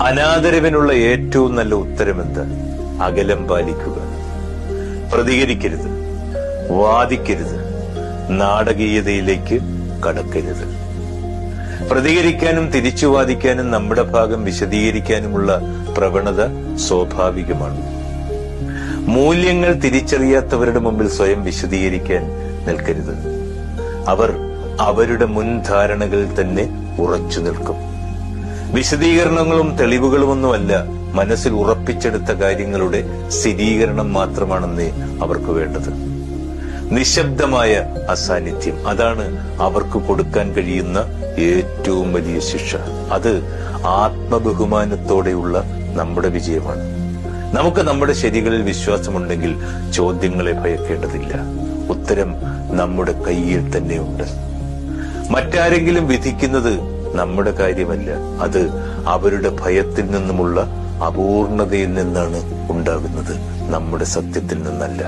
അനാദരവിനുള്ള ഏറ്റവും നല്ല ഉത്തരമെന്ത്? അകലം പാലിക്കുക. പ്രതികരിക്കരുത്, വാദിക്കരുത്, നാടകീയതയിലേക്ക് കടക്കരുത്. പ്രതികരിക്കാനും തിരിച്ചു വാദിക്കാനും നമ്മുടെ ഭാഗം വിശദീകരിക്കാനുമുള്ള പ്രവണത സ്വാഭാവികമാണ്. മൂല്യങ്ങൾ തിരിച്ചറിയാത്തവരുടെ മുമ്പിൽ സ്വയം വിശദീകരിക്കാൻ നിൽക്കരുത്. അവർ അവരുടെ മുൻധാരണകളിൽ തന്നെ ഉറച്ചു നിൽക്കും. വിശദീകരണങ്ങളും തെളിവുകളുമൊന്നുമല്ല, മനസ്സിൽ ഉറപ്പിച്ചെടുത്ത കാര്യങ്ങളുടെ സ്ഥിരീകരണം മാത്രമാണെന്നേ അവർക്ക് വേണ്ടത്. നിശബ്ദമായ അസാന്നിധ്യം, അതാണ് അവർക്ക് കൊടുക്കാൻ കഴിയുന്ന ഏറ്റവും വലിയ ശിക്ഷ. അത് ആത്മബഹുമാനത്തോടെയുള്ള നമ്മുടെ വിജയമാണ്. നമുക്ക് നമ്മുടെ ശരികളിൽ വിശ്വാസമുണ്ടെങ്കിൽ ചോദ്യങ്ങളെ ഭയക്കേണ്ടതില്ല. ഉത്തരം നമ്മുടെ കയ്യിൽ തന്നെയുണ്ട്. മറ്റാരെങ്കിലും വിധിക്കുന്നത് നമ്മുടെ കാര്യമല്ല, അത് അവരുടെ ഭയത്തിൽ നിന്നുമുള്ള അപൂർണതയിൽ നിന്നാണ് ഉണ്ടാകുന്നത്, നമ്മുടെ സത്യത്തിൽ നിന്നല്ല.